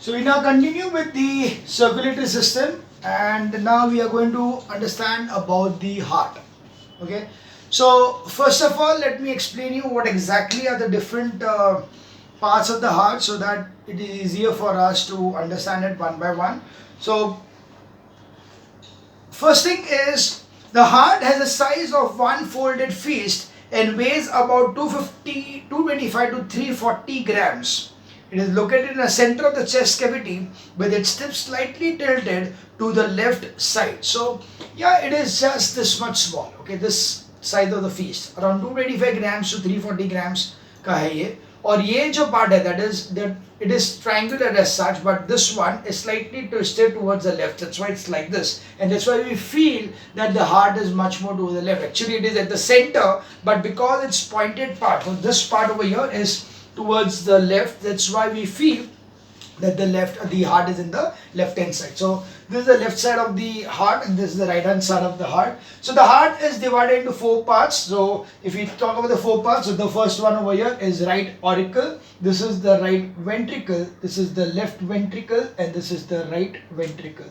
So we now continue with the circulatory system, and now we are going to understand about the heart. Okay. So first of all, let me explain you what exactly are the different parts of the heart, so that it is easier for us to understand it one by one. So first thing is, the heart has a size of one folded fist and weighs about 225 to 340 grams. It is located in the center of the chest cavity with its tip slightly tilted to the left side. So yeah, it is just this much small. Okay, this size of the fist around 225 grams to 340 grams का है ये. और ये जो part है, that it is triangular as such, but this one is slightly twisted towards the left. That's why it's like this, and that's why we feel that the heart is much more to the left. Actually, it is at the center, but because it's pointed part, so this part over here is towards the left. That's why we feel that the heart is in the left hand side. So this is the left side of the heart, and this is the right hand side of the heart. So the heart is divided into four parts. So if we talk about the four parts, so the first one over here is right auricle, this is the right ventricle, this is the left ventricle, and this is the right ventricle.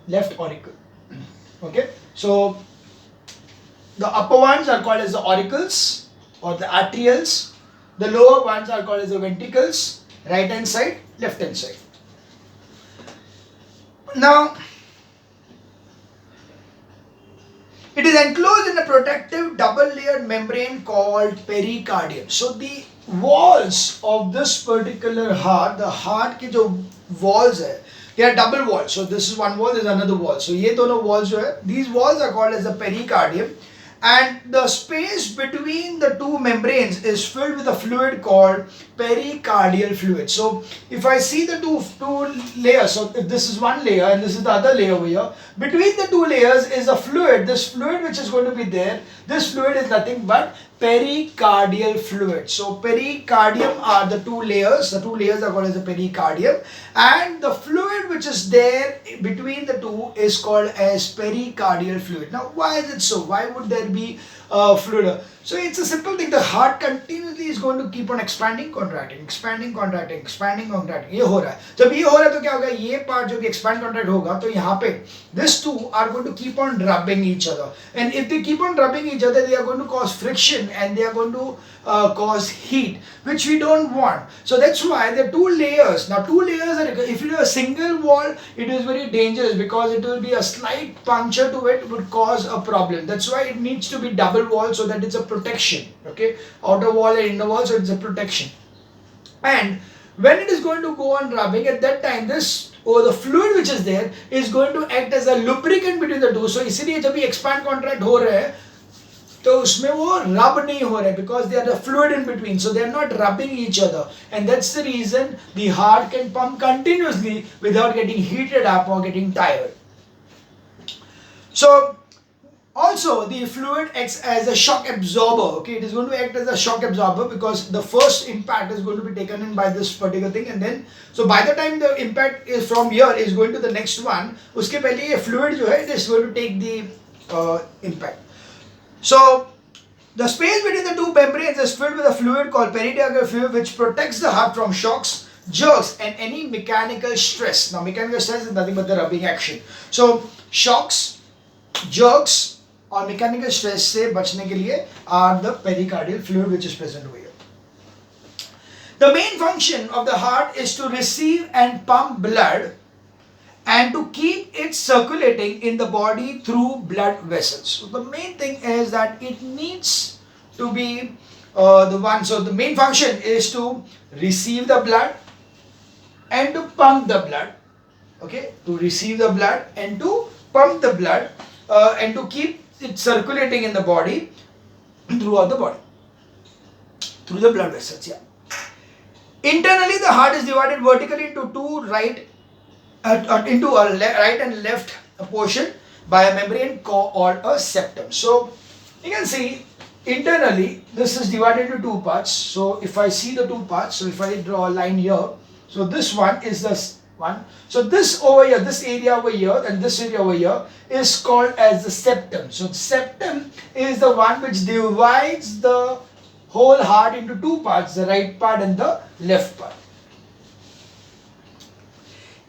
Left auricle. Okay, so the upper ones are called as the auricles or the arterioles. The lower ones are called as the ventricles, right hand side, left hand side. Now, it is enclosed in a protective double-layered membrane called pericardium. So the walls of this particular heart, the heart के जो walls है, they are double walls. So this is one wall, this is another wall. So ये दोनों walls जो है, these walls are called as the pericardium. And the space between the two membranes is filled with a fluid called pericardial fluid. So if I see the two layers, so if this is one layer and this is the other layer over here, between the two layers is a fluid. This fluid which is going to be there, this fluid is nothing but pericardial fluid. So pericardium are the two layers. The two layers are called as the pericardium, and the fluid which is there between the two is called as pericardial fluid. Now why is it so? Why would there be fluid? So it's a simple thing. The heart continuously is going to keep on expanding, contracting, expanding, contracting, expanding, contracting. ये हो रहा है. जब ये हो रहा है तो क्या होगा? ये part जो भी expand contract होगा, तो यहाँ पे these two are going to keep on rubbing each other, and if they keep on rubbing each other, they are going to cause friction and they are going to cause heat, which we don't want. So that's why there are two layers. Now two layers are, if you do a single wall, it is very dangerous because it will be a slight puncture to it would cause a problem. That's why it needs to be double wall, so that it's a protection. Okay, outer wall and inner wall, so it's a protection. And when it is going to go on rubbing, at that time this the fluid which is there is going to act as a lubricant between the two. So इसीलिए जब ये expand contract हो रहे हैं तो उसमें वो rub नहीं हो रहे, because they are the fluid in between, so they are not rubbing each other, and that's the reason the heart can pump continuously without getting heated up or getting tired. So also the fluid acts as a shock absorber. Okay, it is going to act as a shock absorber because the first impact is going to be taken in by this particular thing, and then so by the time the impact is from here is going to the next one, उसके पहले ये fluid जो है, it is going to take the impact. So the space between the two membranes is filled with a fluid called pericardial fluid, which protects the heart from shocks, jerks, and any mechanical stress. Now mechanical stress is nothing but the rubbing action. So shocks, jerks और mechanical stress से बचने के लिए are the pericardial fluid which is present over here. The main function of the heart is to receive and pump blood and to keep it circulating in the body through blood vessels. So the main thing is that it needs to be the one. So the main function is to receive the blood and to pump the blood. Okay, to receive the blood and to pump the blood and to keep it circulating in the body throughout the body through the blood vessels. Yeah. Internally, the heart is divided vertically into two right and left portion by a membrane called a septum. So you can see internally this is divided into two parts. So if I see the two parts, so if I draw a line here, so this one is the one. So this over here, this area over here and this area over here is called as the septum. So the septum is the one which divides the whole heart into two parts, the right part and the left part.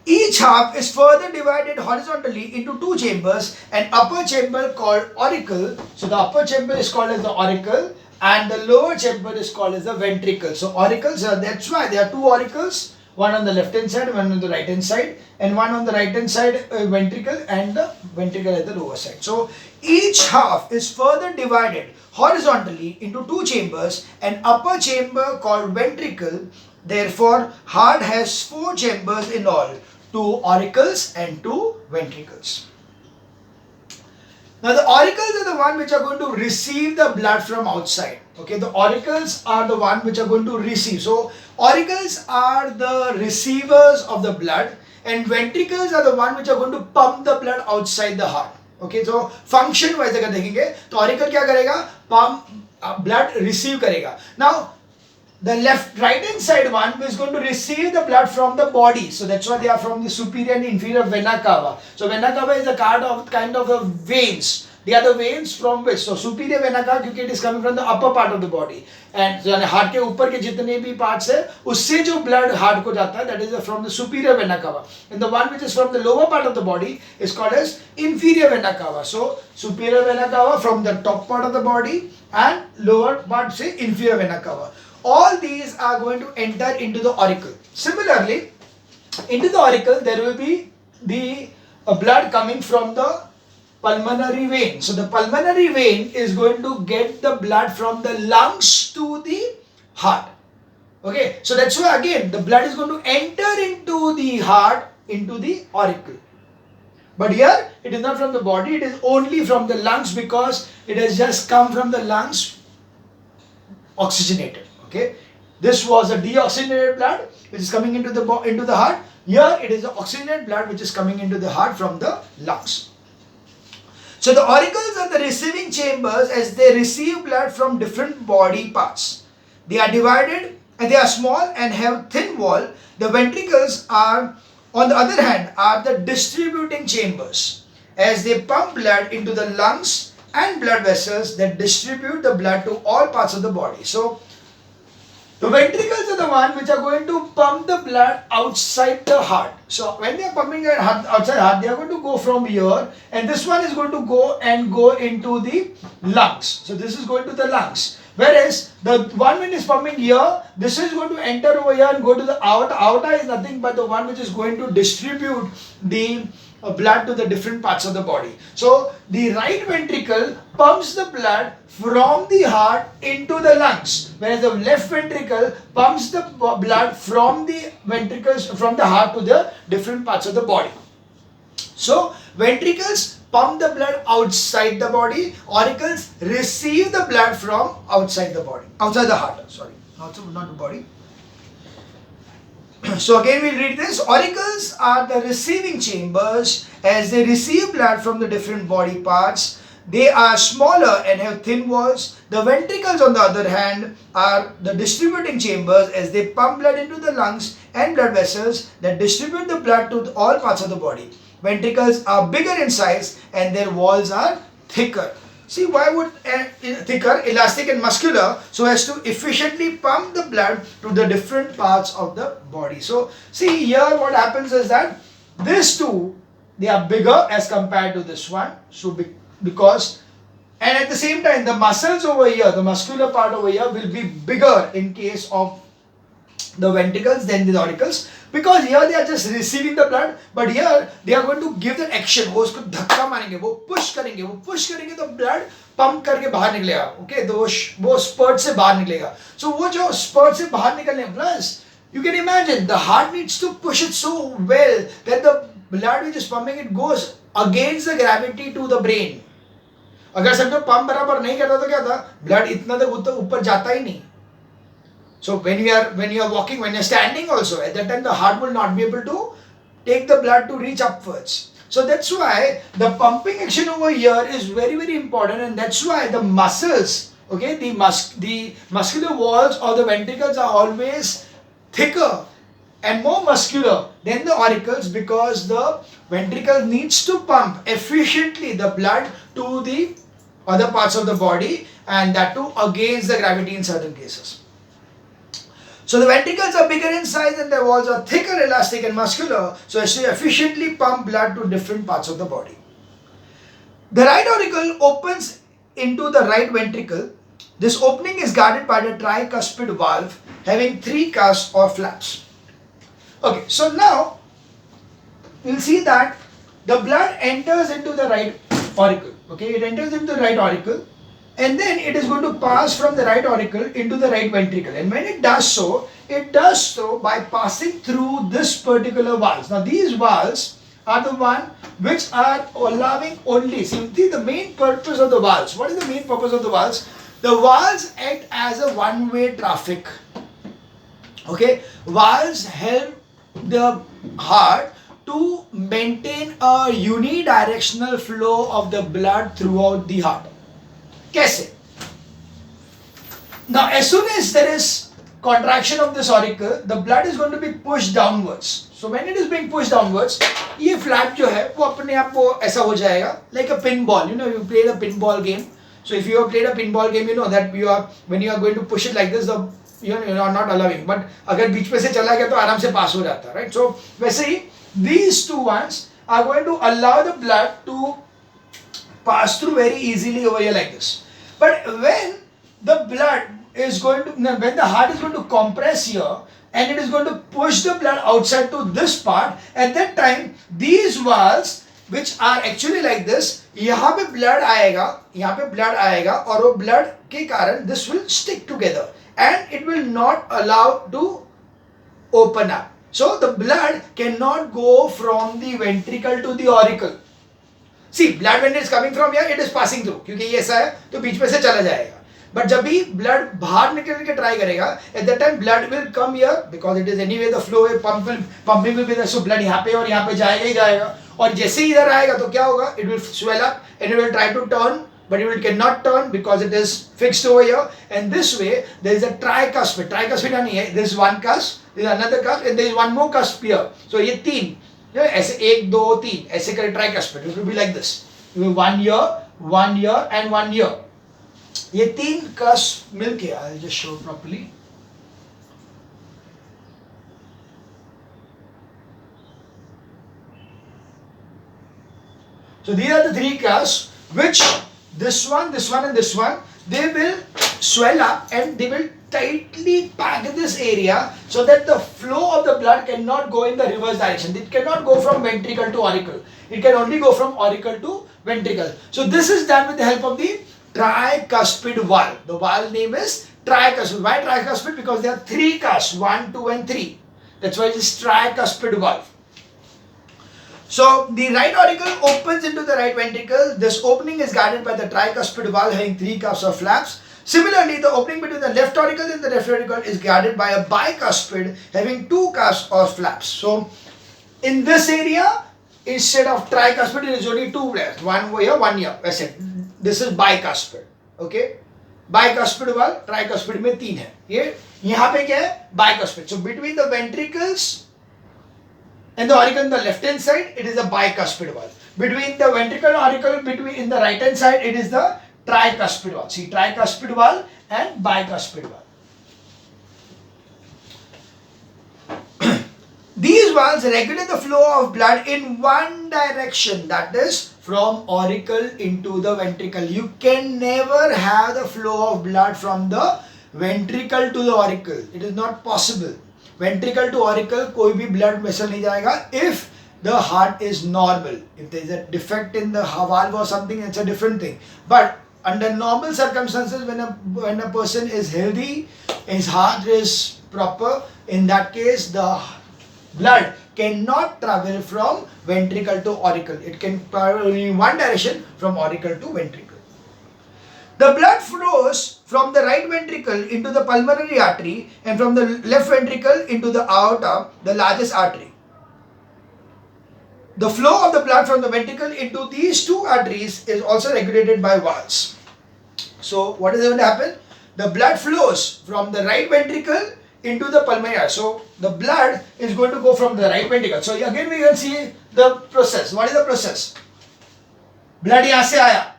Each half is further divided horizontally into two chambers, an upper chamber called auricle. So the upper chamber is called as the auricle and the lower chamber is called as the ventricle. So auricles are, that's why there are two auricles, one on the left hand side, one on the right hand side, and one on the right hand side ventricle and the ventricle at the lower side. So each half is further divided horizontally into two chambers, an upper chamber called ventricle. Therefore, heart has four chambers in all, two auricles and two ventricles. Now the auricles are the one which are going to receive the blood from outside. Okay, the auricles are the one which are going to receive. So auricles are the receivers of the blood and ventricles are the one which are going to pump the blood outside the heart. Okay, so function wise अगर देखेंगे तो auricle क्या करेगा? Pump blood receive करेगा. Now the right hand side one is going to receive the blood from the body, so that's why they are from the superior and inferior vena cava. So vena cava is a kind of a veins. They are the veins from which, so superior vena cava क्योंकि it is coming from the upper part of the body, and यानी heart के ऊपर के जितने भी parts है उससे जो blood हार्ट को जाता है, that is from the superior vena cava, and the one which is from the lower part of the body is called as inferior vena cava. So superior vena cava from the top part of the body and lower part say inferior vena cava. All these are going to enter into the auricle. Similarly, into the auricle there will be the blood coming from the pulmonary vein. So the pulmonary vein is going to get the blood from the lungs to the heart. Okay, so that's why again the blood is going to enter into the heart, into the auricle. But here it is not from the body, it is only from the lungs because it has just come from the lungs oxygenated. Okay, this was a deoxygenated blood which is coming into the heart. Here it is the oxygenated blood which is coming into the heart from the lungs. So the auricles are the receiving chambers as they receive blood from different body parts. They are divided and they are small and have thin wall. The ventricles are, on the other hand, are the distributing chambers as they pump blood into the lungs and blood vessels that distribute the blood to all parts of the body. So the ventricles are the one which are going to pump the blood outside the heart. So when they are pumping it outside the heart, they are going to go from here, and this one is going to go into the lungs. So this is going to the lungs. Whereas the one which is pumping here, this is going to enter over here and go to the aorta. Aorta is nothing but the one which is going to distribute the blood to the different parts of the body. So the right ventricle pumps the blood from the heart into the lungs, whereas the left ventricle pumps the blood from the ventricles from the heart to the different parts of the body. So ventricles pump the blood outside the body, auricles receive the blood from outside the body, outside the heart, sorry, not the body. So again we'll read this. Auricles are the receiving chambers as they receive blood from the different body parts. They are smaller and have thin walls. The ventricles on the other hand are the distributing chambers as they pump blood into the lungs and blood vessels that distribute the blood to all parts of the body. Ventricles are bigger in size and their walls are thicker. See, why would thicker, elastic and muscular, so as to efficiently pump the blood to the different parts of the body. So see here what happens is that these two, they are bigger as compared to this one. So because, and at the same time the muscles over here, the muscular part over here will be bigger in case of the ventricles than the auricles, because here they are just receiving the blood, but here they are going to give the action. वो उसको धक्का मारेंगे, वो push करेंगे तो blood pump करके बाहर निकलेगा. Okay, तो वो spurt से बाहर निकलेगा. So वो जो spurt से बाहर निकलने, plus you can imagine the heart needs to push it so well that the blood which is pumping it goes against the gravity to the brain. अगर समझो पंप बराबर नहीं करता तो क्या था, blood इतना तक ऊपर जाता ही नहीं. So when you are walking, when you are standing also, at that time the heart will not be able to take the blood to reach upwards. So that's why the pumping action over here is very, very important, and that's why the muscles, okay, the muscular walls or the ventricles are always thicker and more muscular than the auricles, because the ventricle needs to pump efficiently the blood to the other parts of the body, and that too against the gravity in certain cases. So the ventricles are bigger in size and their walls are thicker, elastic and muscular, so as to efficiently pump blood to different parts of the body. The right auricle opens into the right ventricle. This opening is guarded by the tricuspid valve having 3 cusps or flaps. Okay, so now we'll see that the blood enters into the right auricle. Okay, it enters into the right auricle and then it is going to pass from the right auricle into the right ventricle. And when it does so by passing through this particular valves. Now these valves are the one which are allowing only, see the main purpose of the valves. What is the main purpose of the valves? The valves act as a one-way traffic. Okay, valves help the heart to maintain a unidirectional flow of the blood throughout the heart. Kaise? Now as soon as there is contraction of this auricle, the blood is going to be pushed downwards. So when it is being pushed downwards, ये flap जो है वो अपने आप वो ऐसा हो जाएगा, like a pinball. You know, you played a pinball game. So if you have played a pinball game, you know that when you are going to push it like this, you are not allowing. But अगर बीच में से चला गया तो आराम से pass हो जाता है, right? So वैसे ही these two ones are going to allow the blood to pass through very easily over here like this. But when the blood is going to, when the heart is going to compress here and it is going to push the blood outside to this part, at that time these valves which are actually like this, यहाँ पे blood आएगा और वो blood के कारण this will stick together and it will not allow to open up. So the blood cannot go from the ventricle to the auricle. See, blood when it is coming from here, it is passing through. क्योंकि ये ऐसा है तो बीच में से चला जाएगा. But जब भी blood बाहर निकलने के try करेगा, at that time blood will come here because it is anyway the flow pumping will be there. So blood यहाँ पे और यहाँ पे जाएगा ही जाएगा. और जैसे ही इधर आएगा तो क्या होगा? It will swell up and it will try to turn, but it cannot turn because it is fixed over here. And this way there is a tricuspid. Tricuspid नहीं है. There is one cusp, there is another cusp, and there is one more cusp here. So ये तीन. ऐसे 1 2 3 ऐसे कर tricuspid. It will be like this. 1 year, 1 year, and 1 year. ये तीन cusp मिलके, I'll just show properly. So these are the 3 cusps which this one, and this one, they will swell up and they will tightly pack this area so that the flow of the blood cannot go in the reverse direction. It cannot go from ventricle to auricle. It can only go from auricle to ventricle. So this is done with the help of the tricuspid valve. The valve name is tricuspid. Why tricuspid? Because there are 3 cusps, 1, 2 and 3. That's why it is tricuspid valve. So the right auricle opens into the right ventricle. This opening is guarded by the tricuspid valve having 3 cusps or flaps. Similarly, the opening between the left auricle and the left ventricle is guarded by a bicuspid having 2 cusps or flaps. So in this area, instead of tricuspid, it is only 2 layers. One here, one here. I said this is bicuspid. Okay, bicuspid valve, tricuspid में 3 है. ये यहाँ पे क्या है? Bicuspid. So between the ventricles and the auricle on the left hand side, it is a bicuspid valve. Between the ventricle and auricle, in the right hand side, it is the tricuspid valve. See, tricuspid valve and bicuspid valve. These valves regulate the flow of blood in one direction, that is from auricle into the ventricle. You can never have the flow of blood from the ventricle to the auricle. It is not possible. Ventricle to auricle कोई भी blood vessel नहीं जाएगा if the heart is normal. If there is a defect in the valve or something, it's a different thing. But under normal circumstances, when a person is healthy, his heart is proper, in that case the blood cannot travel from ventricle to auricle. It can travel in one direction from auricle to ventricle. The blood flows from the right ventricle into the pulmonary artery and from the left ventricle into the aorta, the largest artery. The flow of the blood from the ventricle into these 2 arteries is also regulated by valves. So what is going to happen? The blood flows from the right ventricle into the pulmonary artery. So the blood is going to go from the right ventricle. So again we can see the process. What is the process? Blood यहाँ से आया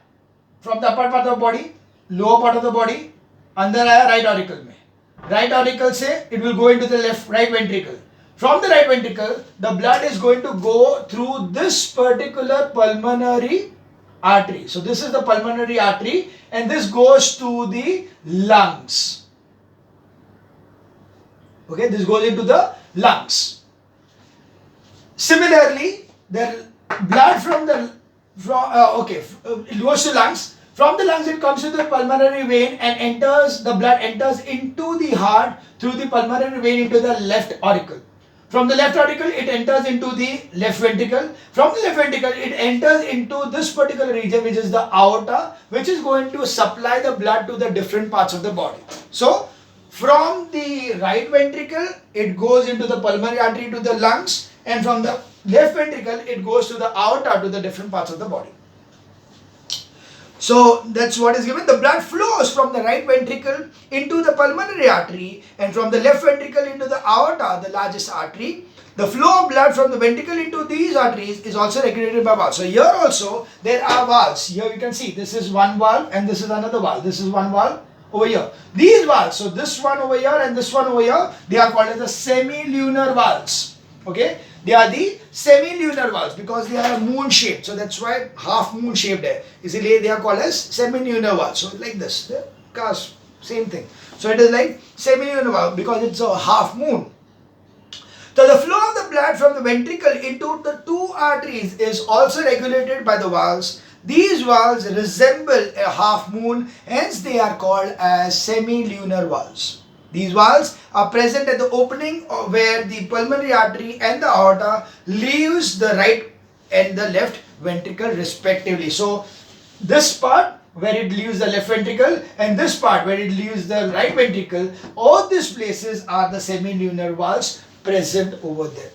from the upper part of the body, lower part of the body, अंदर आया right auricle में. right auricle say it will go into the right ventricle. From the right ventricle, the blood is going to go through this particular pulmonary artery. So this is the pulmonary artery and this goes to the lungs. Okay, this goes into the lungs. Similarly, the blood from the it goes to lungs. From the lungs, it comes to the pulmonary vein and enters. The blood enters into the heart through the pulmonary vein into the left auricle. From the left auricle, it enters into the left ventricle. From the left ventricle, it enters into this particular region, which is the aorta, which is going to supply the blood to the different parts of the body. So, from the right ventricle, it goes into the pulmonary artery to the lungs, and from the left ventricle, it goes to the aorta to the different parts of the body. So that's what is given. The blood flows from the right ventricle into the pulmonary artery and from the left ventricle into the aorta, the largest artery. The flow of blood from the ventricle into these arteries is also regulated by valves. So here also there are valves. Here you can see this is one valve and this is another valve. This is one valve over here. These valves, so this one over here and this one over here, they are called as the semilunar valves. Okay, they are the semilunar valves because they are moon shaped. So that's why half moon shaped hai. Easily they are called as semilunar valves. So like this, the cast, same thing. So it is like semilunar valve because it's a half moon. So the flow of the blood from the ventricle into the two arteries is also regulated by the valves. These valves resemble a half moon, hence they are called as semilunar valves. These valves are present at the opening where the pulmonary artery and the aorta leaves the right and the left ventricle respectively. So this part where it leaves the left ventricle and this part where it leaves the right ventricle, all these places are the semilunar valves present over there.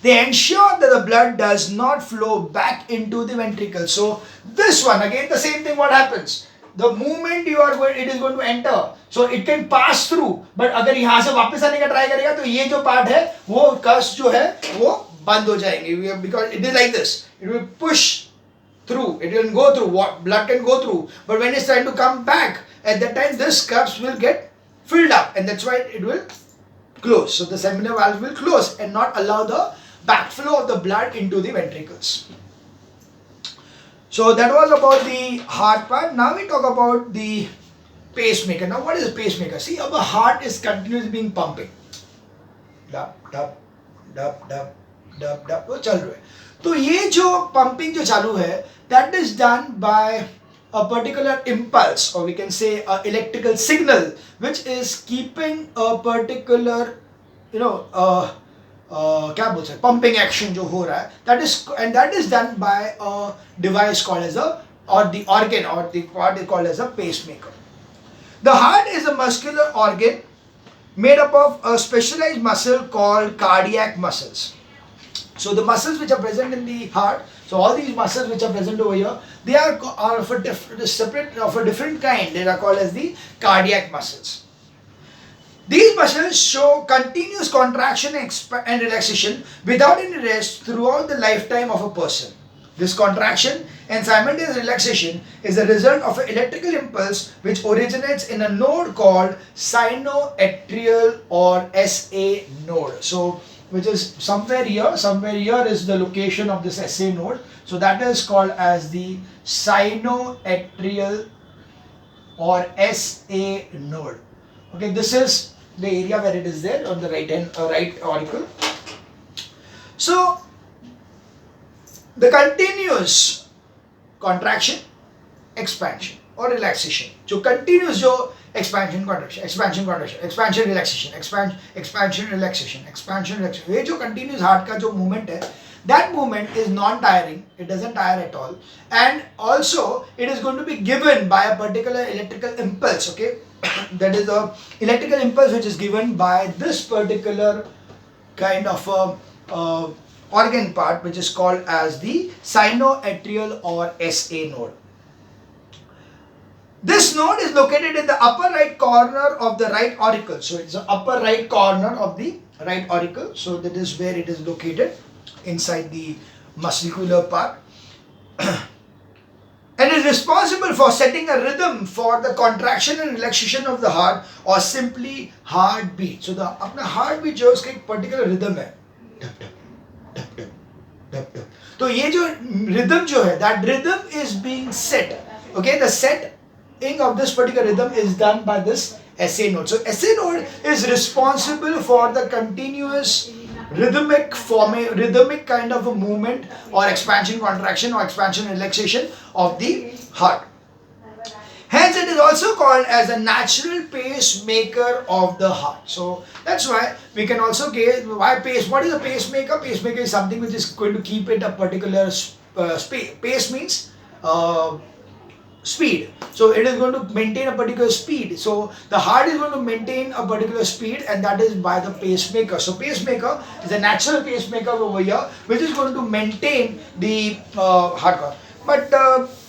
They ensure that the blood does not flow back into the ventricle. So this one, again the same thing, what happens? The moment you are going, it is going to enter. So it can pass through. But अगर यहाँ से वापस आने का try करेगा तो ये जो part है, वो cusp जो है, वो बंद हो जाएंगे. Because it is like this. It will push through. It can go through. What blood can go through. But when it's trying to come back, at that time this cusp will get filled up, and that's why it will close. So the semilunar valve will close and not allow the backflow of the blood into the ventricles. So that was about the heart part. Now we talk about the pacemaker. Now what is a pacemaker? See, our heart is continuously being pumping. Dap, dap, dap, dap, dap, dap. वो चल रहा है. तो ये जो pumping जो चालू है, that is done by a particular impulse, or we can say an electrical signal, which is keeping a particular, क्या बोलते हैं, pumping action जो हो रहा है, that is done by a device called as the organ or the part is called as a pacemaker. The heart is a muscular organ made up of a specialized muscle called cardiac muscles. So the muscles which are present in the heart, so all these muscles which are present over here, they are of a different kind. They are called as the cardiac muscles. These muscles show continuous contraction and relaxation without any rest throughout the lifetime of a person. This contraction and simultaneous relaxation is the result of an electrical impulse which originates in a node called sinoatrial or SA node. So, which is somewhere here is the location of this SA node. So that is called as the sinoatrial or SA node. Okay, this is the area where it is there on the right auricle. So the continuous contraction, expansion or relaxation, जो continuous जो expansion contraction, expansion relaxation, expansion relaxation, ये जो continuous heart का जो movement है, that movement is non-tiring. It doesn't tire at all, and also it is going to be given by a particular electrical impulse. Okay, that is the electrical impulse which is given by this particular kind of organ part, which is called as the sinoatrial or SA node. This node is located in the upper right corner of the right auricle. So it's the upper right corner of the right auricle. So that is where it is located inside the muscular part. and is responsible for setting a rhythm for the contraction and relaxation of the heart or simply heartbeat. So the अपना heartbeat जो है उसका एक particular rhythm है, टप टप टप टप टप टप. तो ये जो rhythm जो है, that rhythm is being set. Okay, the setting of this particular rhythm is done by this SA node. So SA node is responsible for the continuous rhythmic kind of a movement or expansion contraction or expansion relaxation of the heart. Hence it is also called as a natural pacemaker of the heart. So that's why we can also get why pace. What is a pacemaker? Pacemaker is something which is going to keep it a particular pace means speed. So it is going to maintain a particular speed. So the heart is going to maintain a particular speed, and that is by the pacemaker. So pacemaker is a natural pacemaker over here, which is going to maintain the heart. But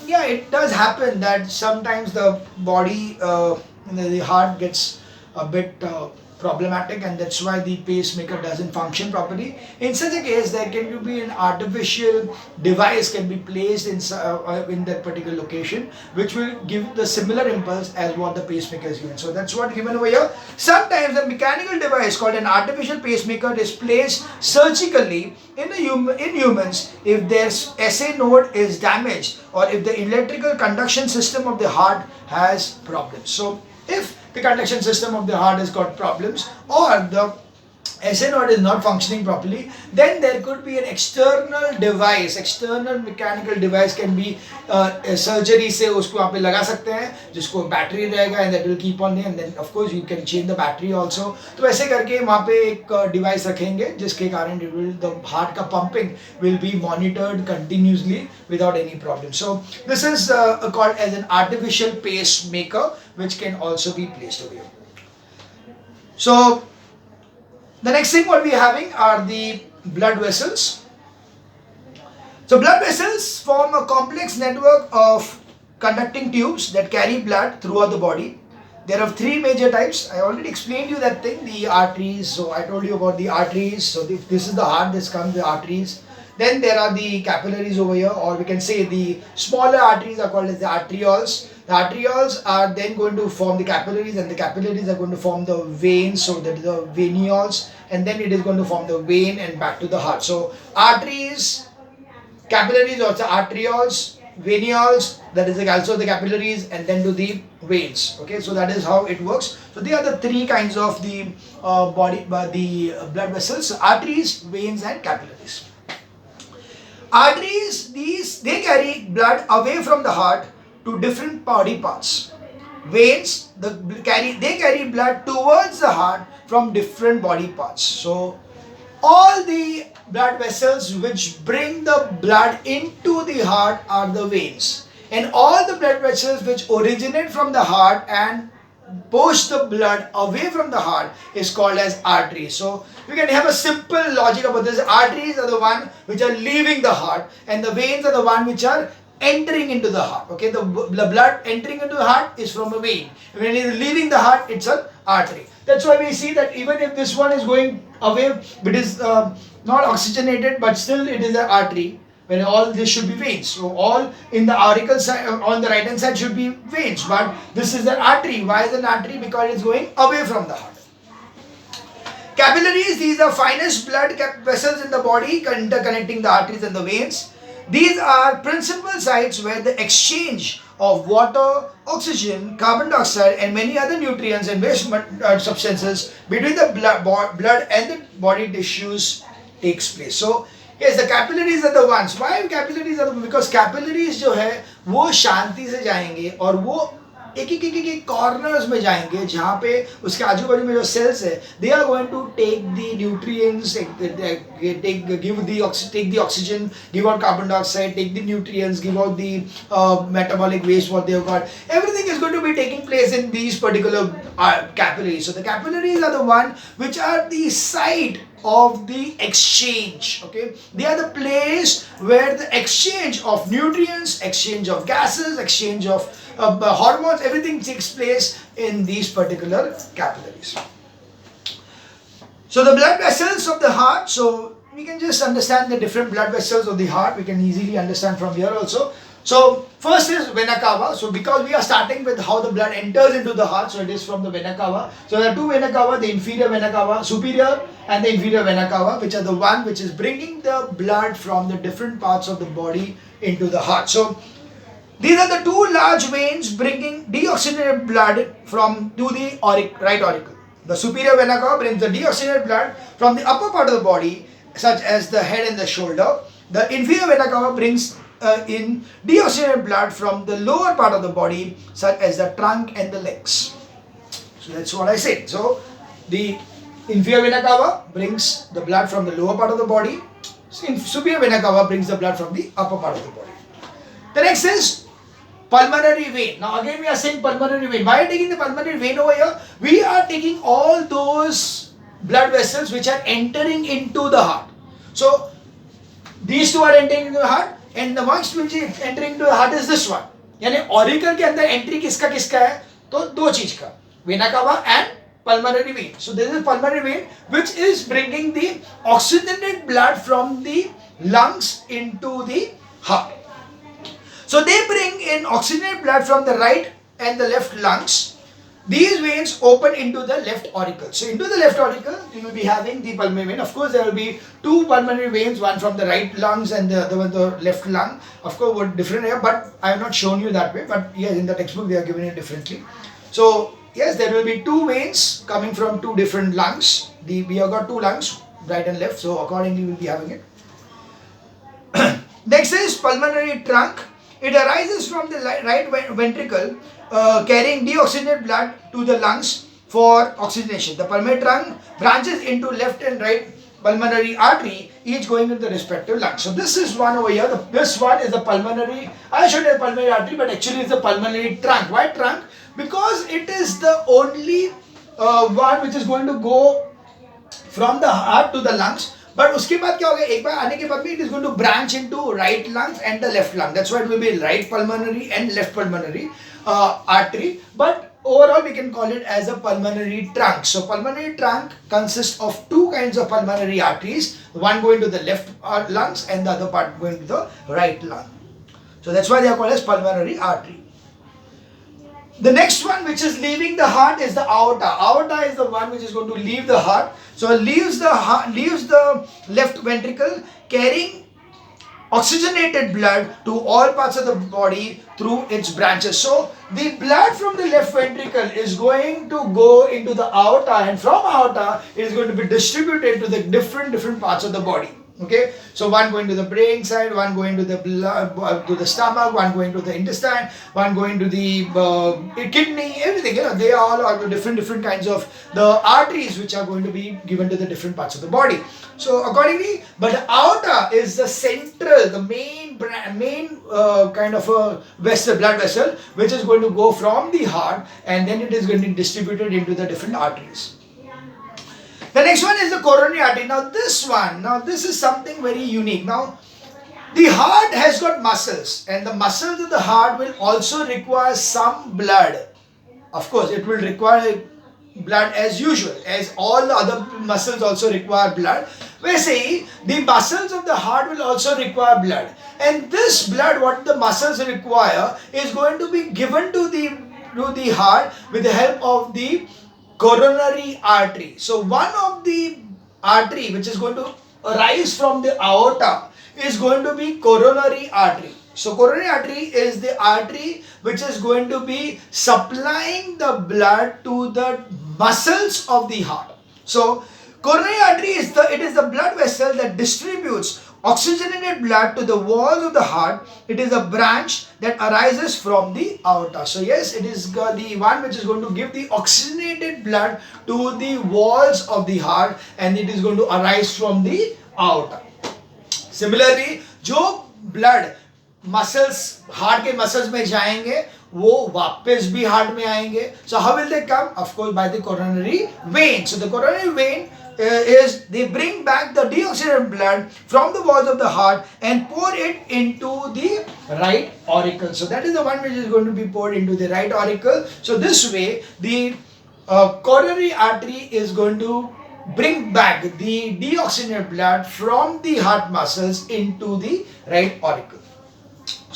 yeah, it does happen that sometimes the body, the heart gets a bit problematic, and that's why the pacemaker doesn't function properly. In such a case, there can be an artificial device can be placed in that particular location, which will give the similar impulse as what the pacemaker is given. So that's what given over here. Sometimes a mechanical device called an artificial pacemaker is placed surgically in humans if their SA node is damaged or if the electrical conduction system of the heart has problems. So if the conduction system of the heart has got problems or the SA node is not functioning properly, then there could be an external device, external mechanical device can be surgery से उसको आप लगा सकते हैं जिसको battery रहेगा and that will keep on and then of course you can change the battery also. तो ऐसे करके वहाँ पे एक device रखेंगे जिसके कारण the heart का pumping will be monitored continuously without any problem. So this is called as an artificial pacemaker which can also be placed over here. So the next thing what we are having are the blood vessels. So blood vessels form a complex network of conducting tubes that carry blood throughout the body. There are three major types. I already explained you that thing, the arteries. So I told you about the arteries. So if this is the heart, this comes the arteries. Then there are the capillaries over here, or we can say the smaller arteries are called as the arterioles. The arterioles are then going to form the capillaries, and the capillaries are going to form the veins, so that is the venules, and then it is going to form the vein and back to the heart. So arteries, capillaries, also arterioles, venules, that is also the capillaries, and then to the veins. Okay, so that is how it works. So they are the three kinds of the blood vessels: arteries, veins, and capillaries. Arteries, they carry blood away from the heart to different body parts. Veins, they carry blood towards the heart from different body parts. So all the blood vessels which bring the blood into the heart are the veins, and all the blood vessels which originate from the heart and push the blood away from the heart is called as arteries. So we can have a simple logic about this. Arteries are the one which are leaving the heart, and the veins are the one which are entering into the heart. Okay, the blood entering into the heart is from a vein. When it is leaving the heart, it's an artery. That's why we see that even if this one is going away, it is not oxygenated, but still it is an artery. When all this should be veins. So all in the auricle side, on the right hand side should be veins, but this is an artery. Why is it an artery? Because it's going away from the heart. Capillaries, these are finest blood vessels in the body interconnecting the arteries and the veins. These are principal sites where the exchange of water, oxygen, carbon dioxide and many other nutrients and waste substances between the blood and the body tissues takes place. So yes, the capillaries are the ones. Why capillaries are the ones? Because capillaries जो है वो शांति से जाएंगे और वो एक corners में जाएंगे जहाँ पे उसके आजू बाजू में जो सेल्स है they are going to take the nutrients, take the oxygen, give out carbon dioxide, take the nutrients, give out the metabolic waste what they have got. Everything is going to be taking place in these particular capillaries. So the capillaries are the one which are the site of the exchange. Okay, they are the place where the exchange of nutrients, exchange of gases, exchange of hormones, everything takes place in these particular capillaries. So the blood vessels of the heart, so we can just understand the different blood vessels of the heart. We can easily understand from here also. So first is vena cava. So because we are starting with how the blood enters into the heart, so it is from the vena cava. So there are two vena cava, the inferior vena cava, superior and the inferior vena cava, which are the one which is bringing the blood from the different parts of the body into the heart. So these are the two large veins bringing deoxygenated blood from to the right auricle. The superior vena cava brings the deoxygenated blood from the upper part of the body, such as the head and the shoulder. The inferior vena cava brings in deoxygenated blood from the lower part of the body, such as the trunk and the legs. So that's what I said. So the inferior vena cava brings the blood from the lower part of the body. Superior vena cava brings the blood from the upper part of the body. The next is pulmonary vein. Now again we are saying pulmonary vein. Why are taking the pulmonary vein over here? We are taking all those blood vessels which are entering into the heart. So these two are entering into the heart and the ones which is entering into the heart is this one. यानी auricle के अंदर entry किसका किसका है? तो दो चीज का, vena cava and pulmonary vein. So this is pulmonary vein which is bringing the oxygenated blood from the lungs into the heart. So they bring in oxygenated blood from the right and the left lungs. These veins open into the left auricle. So into the left auricle, you will be having the pulmonary vein. Of course, there will be two pulmonary veins, one from the right lungs and the other one the left lung. Of course, what different here, but I have not shown you that way. But yes, in the textbook, they are given it differently. So yes, there will be two veins coming from two different lungs. We have got two lungs, right and left. So accordingly, we will be having it. Next is pulmonary trunk. It arises from the right ventricle, carrying deoxygenated blood to the lungs for oxygenation. The pulmonary trunk branches into left and right pulmonary artery, each going into the respective lungs. So this is one over here. This one is the pulmonary. I showed you the pulmonary artery, but actually it's the pulmonary trunk. Why trunk? Because it is the only one which is going to go from the heart to the lungs. But उसके बाद क्या होगा, एक बार आने के बाद भी it is going to branch into right lungs and the left lung. That's why it will be right pulmonary and left pulmonary artery. But overall we can call it as a pulmonary trunk. So pulmonary trunk consists of two kinds of pulmonary arteries. One going to the left lungs and the other part going to the right lung. So that's why they are called as pulmonary artery. The next one which is leaving the heart is the aorta. Aorta is the one which is going to leave the heart. So it leaves the heart, leaves the left ventricle carrying oxygenated blood to all parts of the body through its branches. So the blood from the left ventricle is going to go into the aorta, and from aorta it is going to be distributed to the different parts of the body. Okay, so one going to the brain side, one going to the blood, to the stomach, one going to the intestine, one going to the kidney, everything. You know, they all are different kinds of the arteries which are going to be given to the different parts of the body. So accordingly, but the aorta is the central, the main kind of a vessel, blood vessel, which is going to go from the heart, and then it is going to be distributed into the different arteries. The next one is the coronary artery. Now this is something very unique. Now the heart has got muscles, and the muscles of the heart will also require some blood. Of course, it will require blood as usual, as all the other muscles also require blood. We say the muscles of the heart will also require blood, and this blood, what the muscles require, is going to be given to the heart with the help of the coronary artery. So one of the artery which is going to arise from the aorta is going to be coronary artery. So coronary artery is the artery which is going to be supplying the blood to the muscles of the heart. So coronary artery is the blood vessel that distributes oxygenated blood to the walls of the heart. It is a branch that arises from the aorta. So yes, it is the one which is going to give the oxygenated blood to the walls of the heart, and it is going to arise from the aorta. Similarly, जो blood muscles, heart के muscles में जाएंगे, वो वापस भी heart में आएंगे. So how will they come? Of course, by the coronary vein. So the coronary vein is they bring back the deoxygenated blood from the walls of the heart and pour it into the right auricle. So that is the one which is going to be poured into the right auricle. So this way the coronary artery is going to bring back the deoxygenated blood from the heart muscles into the right auricle.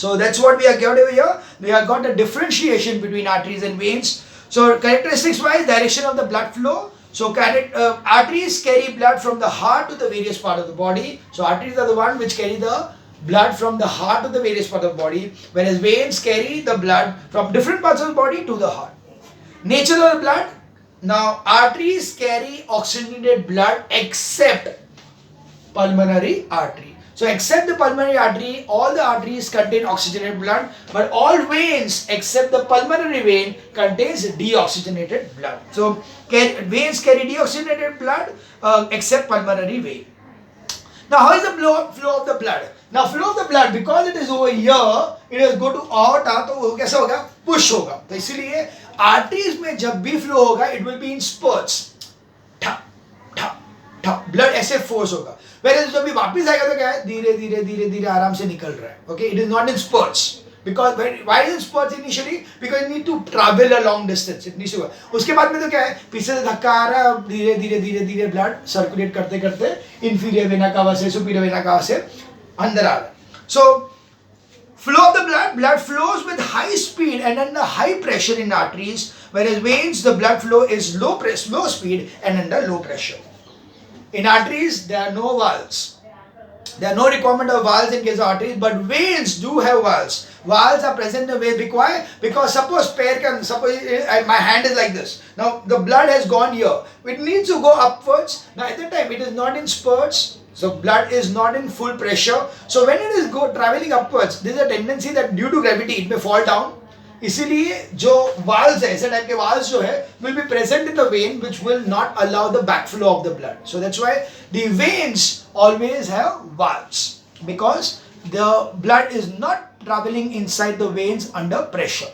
So that's what we have got over here. We have got a differentiation between arteries and veins. So characteristics wise, direction of the blood flow. So arteries carry blood from the heart to the various parts of the body. So arteries are the one which carry the blood from the heart to the various parts of the body, whereas veins carry the blood from different parts of the body to the heart. Nature of the blood. Now arteries carry oxygenated blood except pulmonary artery. So except the pulmonary artery, all the arteries contain oxygenated blood, but all veins except the pulmonary vein contains deoxygenated blood. So veins carry deoxygenated blood except pulmonary vein. Now how is the flow of the blood? Now flow of the blood, because it is over here, it will go to aorta, तो वो कैसा होगा? Push होगा. तो इसीलिए arteries में जब भी flow होगा, it will be in spurts. ठप ठप ठप, blood ऐसे force होगा. Whereas जब भी वापस आएगा तो क्या है? धीरे धीरे धीरे धीरे आराम से निकल रहा है. Okay, it is not in spurts. Because why is it spurts initially? Because you need to travel a long distance. It needs to. उसके बाद में तो क्या है? पीछे से धक्का आ रहा है, धीरे धीरे धीरे धीरे blood circulate करते करते inferior vena cava से superior vena cava से अंदर आ रहा है. So flow of the blood flows with high speed and under high pressure in arteries, whereas veins the blood flow is low speed and under low pressure. In arteries there are no valves. There are no requirement of valves in case of arteries, but veins do have valves. Valves are present in the vein. Why? Because suppose my hand is like this. Now the blood has gone here. It needs to go upwards. Now at that time it is not in spurts. So blood is not in full pressure. So when it is traveling upwards, there is a tendency that due to gravity it may fall down. इसीलिए जो valves है, ऐसे type के valves जो है, will be present in the vein which will not allow the backflow of the blood. So that's why the veins always have valves, because the blood is not traveling inside the veins under pressure.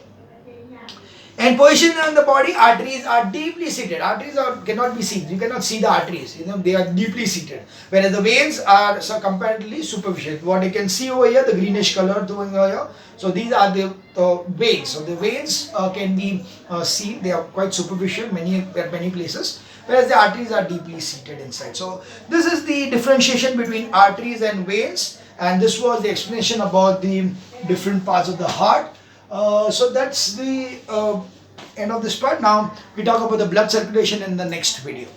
And position on the body, arteries are deeply seated. Arteries cannot be seen. You cannot see the arteries. They are deeply seated. Whereas the veins are comparatively superficial. What you can see over here, the greenish color going over here. So these are the veins. So the veins can be seen. They are quite superficial at many places. Whereas the arteries are deeply seated inside. So this is the differentiation between arteries and veins. And this was the explanation about the different parts of the heart. So that's the end of this part. Now we talk about the blood circulation in the next video.